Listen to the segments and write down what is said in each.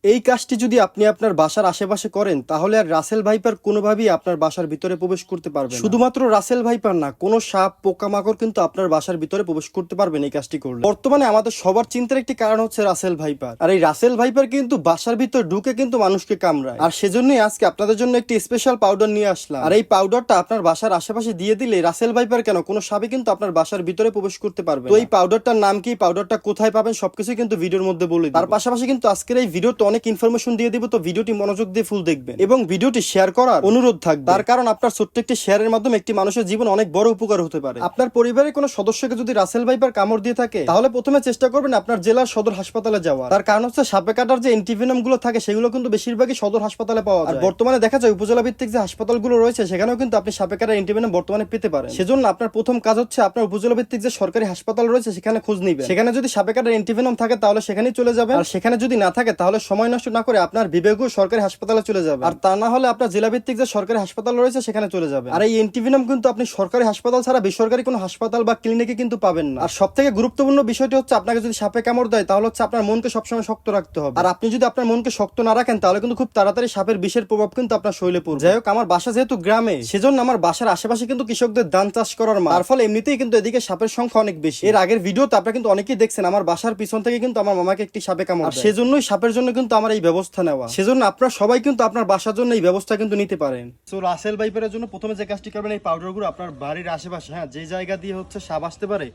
এই কাজটি যদি আপনি আপনার বাসার আশেপাশে করেন তাহলে আর রাসেল ভাইপার কোনোভাবেই আপনার বাসার ভিতরে প্রবেশ করতে পারবে না। শুধুমাত্র রাসেল ভাইপার না, কোনো সাপ পোকামাকড় কিন্তু আপনার বাসার ভিতরে প্রবেশ করতে পারবেন এই কাজটি করলে। বর্তমানে আমাদের সবার চিন্তার একটি কারণ হচ্ছে রাসেল ভাইপার, আর এই রাসেল ভাইপার কিন্তু বাসার ভিতর ঢুকে কিন্তু মানুষকে কামড়ায়। আর সেজন্যই আজকে আপনাদের জন্য একটি স্পেশাল পাউডার নিয়ে আসলাম। আর এই পাউডারটা আপনার বাসার আশেপাশে দিয়ে দিলে রাসেল ভাইপার কেন, কোনো সাপে কিন্তু আপনার বাসার ভিতরে প্রবেশ করতে পারবে। তো এই পাউডারটার নাম কি, পাউডারটা কোথায় পাবেন, সবকিছু কিন্তু ভিডিওর মধ্যে বলে দিই। তার পাশাপাশি কিন্তু আজকের এই ভিডিওতে অনেক ইনফরমেশন দিয়ে দিব, তো ভিডিওটি মনোযোগ দিয়ে ফুল দেখবেন এবং ভিডিওটি শেয়ার করার অনুরোধ থাকবে। তার কারণ আপনার ছোট্ট একটি শেয়ারের মাধ্যমে একটি মানুষের জীবন অনেক বড় উপকার হতে পারে। আপনার পরিবারের কোনো সদস্যকে যদি রাসেল ভাইপার কামড় দিয়ে থাকে তাহলে প্রথমে চেষ্টা করবেন আপনার জেলার সদর হাসপাতালে যাওয়ার। তার কারণ হচ্ছে সাপে কাটার যে অ্যান্টিভেনম গুলো থাকে সেগুলো কিন্তু বেশিরভাগই সদর হাসপাতালে পাওয়া যায়। আর বর্তমানে দেখা যায় উপজেলা ভিত্তিক যে হাসপাতালগুলো রয়েছে সেখানেও কিন্তু আপনি সাপে কাটার অ্যান্টিভেনম বর্তমানে পেতে পারেন। সেজন্য আপনার প্রথম কাজ হচ্ছে আপনার উপজেলা ভিত্তিক যে সরকারি হাসপাতাল রয়েছে সেখানে খোঁজ নিবেন। সেখানে যদি সাপে কাটার অ্যান্টিভেনম থাকে তাহলে সেখানেই চলে যাবেন, আর সেখানে যদি না থাকে তাহলে সময় নষ্ট না করে আপনার বিবেকীয় সরকারি হাসপাতালে চলে যাবে। আর তা না হলে আপনার জেলা ভিত্তিক যে সরকারি হাসপাতাল রয়েছে সেখানে চলে যাবে। আর এই অ্যান্টিভেনম কিন্তু আপনি সরকারি হাসপাতাল ছাড়া বেসরকারি কোনো হাসপাতাল বা ক্লিনিকে কিন্তু পাবেন না। আর সব থেকে গুরুত্বপূর্ণ বিষয়টি হচ্ছে আপনাকে যদি সাপে কামড় দেয় তাহলে হচ্ছে আপনার মনকে সবসময় শক্ত রাখতে হবে। আর আপনি যদি আপনার মনকে শক্ত না রাখেন তাহলে কিন্তু খুব তাড়াতাড়ি সাপের বিষের প্রভাব কিন্তু আপনার শরীরে পড়বে। যাই হোক, আমার বাসা যেহেতু গ্রামে সেজন্য আমার বাসার আশেপাশে কিন্তু কৃষকদের ধান চাষ করার মাঠ, তার ফলে এমনিতেই কিন্তু এদিকে সাপের সংখ্যা অনেক বেশি। এর আগের ভিডিওতে আপনারা কিন্তু অনেকেই দেখছেন আমার বাসার পিছন থেকে কিন্তু আমার মামাকে একটি সাপে কামড় দেয়। সেজন্যই সাপের জন্য কিন্তু আমার এই ব্যবস্থা নেওয়া। সেজন্য আপনারা সবাই কিন্তু আপনার বাসার জন্য এই ব্যবস্থা কিন্তু নিতে পারেন। সো রাসেল ভাইপারের জন্য প্রথমে যে কাজটি করবেন, এই পাউডারগুলো আপনার বাড়ির আশেপাশে, হ্যাঁ, যে জায়গা দিয়ে হচ্ছে সাপ আসতে পারে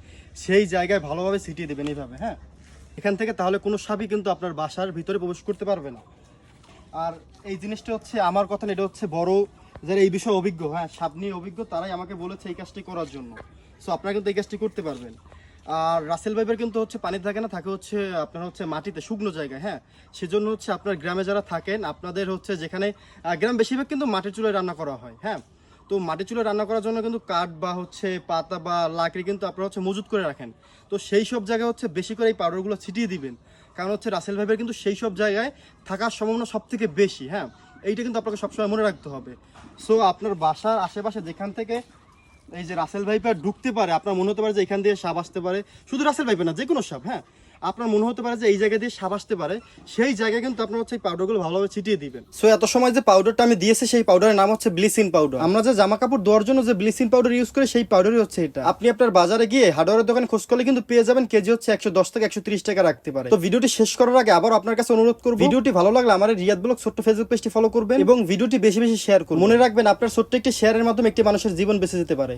সেই জায়গায় ভালোভাবে ছিটিয়ে দেবেন এইভাবে, হ্যাঁ, এখান থেকে। তাহলে কোনো সাপই কিন্তু আপনার বাসার ভিতরে প্রবেশ করতে পারবে না। আর এই জিনিসটা হচ্ছে আমার কথা না, এটা হচ্ছে বড় যারা এই বিষয়ে অভিজ্ঞ, হ্যাঁ, সাপ নিয়ে অভিজ্ঞ, তারাই আমাকে বলেছে এই কাজটি করার জন্য। সো আপনারা কিন্তু এই কাজটি করতে পারবেন। আর রাসেল ভাইপার কিন্তু হচ্ছে পানি থাকে না, থাকে হচ্ছে আপনার হচ্ছে মাটিতে, শুকনো জায়গায়, হ্যাঁ। সেজন্য হচ্ছে আপনার গ্রামে যারা থাকেন, আপনাদের হচ্ছে যেখানে গ্রাম বেশিরভাগ কিন্তু মাটির চুলায় রান্না করা হয়, হ্যাঁ। তো মাটির চুলায় রান্না করার জন্য কিন্তু কাঠ বা হচ্ছে পাতা বা লাকড়ি কিন্তু আপনারা হচ্ছে মজুত করে রাখেন। তো সেই সব জায়গায় হচ্ছে বেশি করে এই পাউডারগুলো ছিটিয়ে দিবেন, কারণ হচ্ছে রাসেল ভাইপার কিন্তু সেই সব জায়গায় থাকার সম্ভাবনা সব থেকে বেশি, হ্যাঁ। এইটা কিন্তু আপনাকে সবসময় মনে রাখতে হবে। সো আপনার বাসার আশেপাশে যেখান থেকে এই যে রাসেল ভাইপার ঢুকতে পারে, আপনার মনে হতে পারে যে এখান দিয়ে সাপ আসতে পারে, শুধু রাসেল ভাইপার না, যে কোনো সাপ, হ্যাঁ, আপনার মনে হতে পারে যে এই জায়গা দিয়ে সাপ আসতে পারে, সেই জায়গায় কিন্তু আপনার হচ্ছে এই পাউডারগুলো ভালোভাবে ছিটিয়ে দিবেন। সো এত সময় যে পাউডারটা আমি দিয়েছি সেই পাউডারের নাম হচ্ছে ব্লিচিং পাউডার। আমরা যে জামা কাপড় ধোয়ার জন্য যে ব্লিচিং পাউডার ইউজ করি সেই পাউডারই হচ্ছে এটা। আপনি আপনার বাজারে গিয়ে হার্ডওয়্যারের দোকানে খোঁজ করলে কিন্তু পেয়ে যাবেন, কেজি হচ্ছে 110 থেকে 130 টাকা রাখতে পারে। তো ভিডিওটি শেষ করার আগে আবার আপনার কাছে অনুরোধ করব, ভিডিওটি ভালো লাগলে আমার রিয়াদ ব্লগ ছোট্ট ফেসবুক পেজটি ফলো করবেন এবং ভিডিওটি বেশি বেশি শেয়ার করুন। মনে রাখবেন আপনার ছোট্ট একটি শেয়ারের মাধ্যমে একটি মানুষের জীবন বেঁচে যেতে পারে।